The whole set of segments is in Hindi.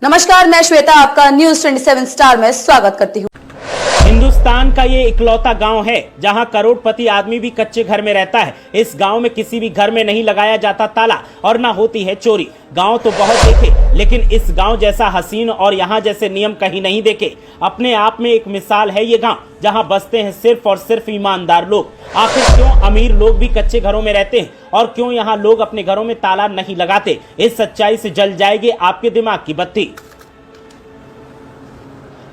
नमस्कार, मैं श्वेता आपका न्यूज 27 स्टार में स्वागत करती हूँ। हिंदुस्तान का ये इकलौता गांव है जहां करोड़पति आदमी भी कच्चे घर में रहता है। इस गांव में किसी भी घर में नहीं लगाया जाता ताला और ना होती है चोरी। गांव तो बहुत देखे, लेकिन इस गांव जैसा हसीन और यहाँ जैसे नियम कहीं नहीं देखे। अपने आप में एक मिसाल है ये गांव, जहां बसते हैं सिर्फ और सिर्फ ईमानदार लोग। आखिर क्यों अमीर लोग भी कच्चे घरों में रहते हैं और क्यों यहाँ लोग अपने घरों में ताला नहीं लगाते? इस सच्चाई से जल जाएगी आपके दिमाग की बत्ती।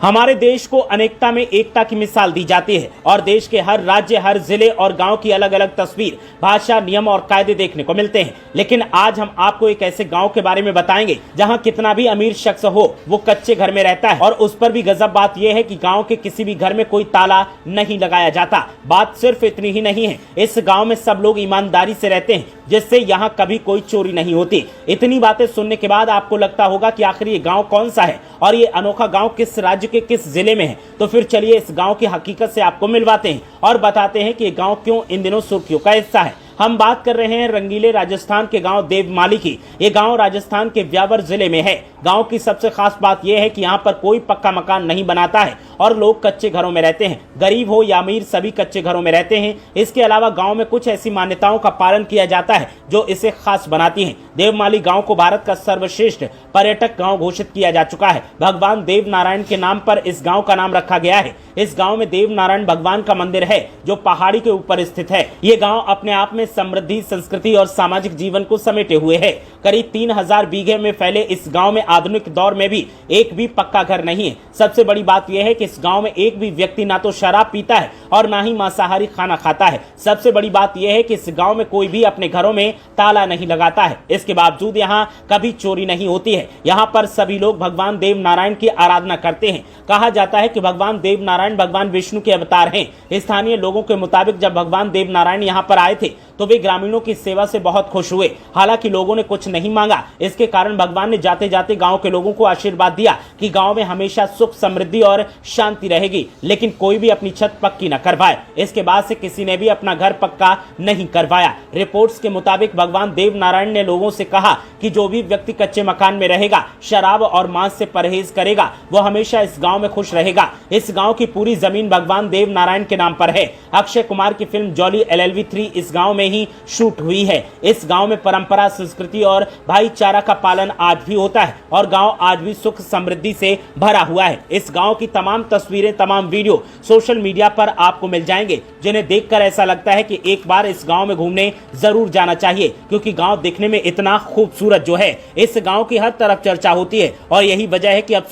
हमारे देश को अनेकता में एकता की मिसाल दी जाती है और देश के हर राज्य, हर जिले और गांव की अलग अलग तस्वीर, भाषा, नियम और कायदे देखने को मिलते हैं। लेकिन आज हम आपको एक ऐसे गांव के बारे में बताएंगे जहां कितना भी अमीर शख्स हो, वो कच्चे घर में रहता है। और उस पर भी गजब बात यह है कि गांव के किसी भी घर में कोई ताला नहीं लगाया जाता। बात सिर्फ इतनी ही नहीं है, इस गाँव में सब लोग ईमानदारी से रहते हैं, जिससे यहाँ कभी कोई चोरी नहीं होती। इतनी बातें सुनने के बाद आपको लगता होगा कि आखिर ये गाँव कौन सा है और ये अनोखा गाँव किस राज्य के किस जिले में है। तो फिर चलिए इस गांव की हकीकत से आपको मिलवाते हैं और बताते हैं कि ये गांव क्यों इन दिनों सुर्खियों का हिस्सा है। हम बात कर रहे हैं रंगीले राजस्थान के गांव देवमाली की। ये गांव राजस्थान के ब्यावर जिले में है। गांव की सबसे खास बात यह है कि यहाँ पर कोई पक्का मकान नहीं बनाता है और लोग कच्चे घरों में रहते हैं। गरीब हो या अमीर, सभी कच्चे घरों में रहते हैं। इसके अलावा गांव में कुछ ऐसी मान्यताओं का पालन किया जाता है जो इसे खास बनाती हैं। देवमाली गांव को भारत का सर्वश्रेष्ठ पर्यटक गांव घोषित किया जा चुका है। भगवान देव नारायण के नाम पर इस गांव का नाम रखा गया है। इस गांव में देव नारायण भगवान का मंदिर है जो पहाड़ी के ऊपर स्थित है। ये गांव अपने आप में समृद्धि, संस्कृति और सामाजिक जीवन को समेटे हुए है। करीब 3000 बीघे में फैले इस गांव में आधुनिक दौर में भी एक भी पक्का घर नहीं है। सबसे बड़ी बात यह है कि इस गांव में एक भी व्यक्ति ना तो शराब पीता है और ना ही मांसाहारी खाना खाता है। सबसे बड़ी बात यह है कि इस गांव में कोई भी अपने घरों में ताला नहीं लगाता है। इसके बावजूद यहाँ कभी चोरी नहीं होती है। यहाँ पर सभी लोग भगवान देव नारायण की आराधना करते हैं। कहा जाता है कि भगवान देव नारायण भगवान विष्णु के अवतार हैं। स्थानीय लोगों के मुताबिक जब भगवान देव नारायण यहाँ पर आए थे तो वे ग्रामीणों की सेवा से बहुत खुश हुए। हालांकि लोगों ने कुछ नहीं मांगा। इसके कारण भगवान ने जाते जाते गांव के लोगों को आशीर्वाद दिया कि गांव में हमेशा सुख, समृद्धि और शांति रहेगी, लेकिन कोई भी अपनी छत पक्की न करवाए। इसके बाद से किसी ने भी अपना घर पक्का नहीं करवाया। रिपोर्ट्स के मुताबिक भगवान देव नारायण ने लोगों से कहा कि जो भी व्यक्ति कच्चे मकान में रहेगा, शराब और मांस से परहेज करेगा, वो हमेशा इस गांव में खुश रहेगा। इस गांव की पूरी जमीन भगवान देव नारायण के नाम पर है। अक्षय कुमार की फिल्म जॉली LLB 3 इस गांव में ही शूट हुई है। इस गांव में परंपरा, संस्कृति और भाईचारा का पालन आज भी होता है और गांव आज भी सुख समृद्धि से भरा हुआ है। इस गांव की तमाम तस्वीरें, तमाम वीडियो सोशल मीडिया पर आपको मिल जाएंगे, जिन्हें देखकर ऐसा लगता है कि एक बार इस गांव में घूमने जरूर जाना चाहिए, क्योंकि गांव दिखने में इतना खूबसूरत जो है। इस गांव की हर तरफ चर्चा होती है और यही वजह है कि अब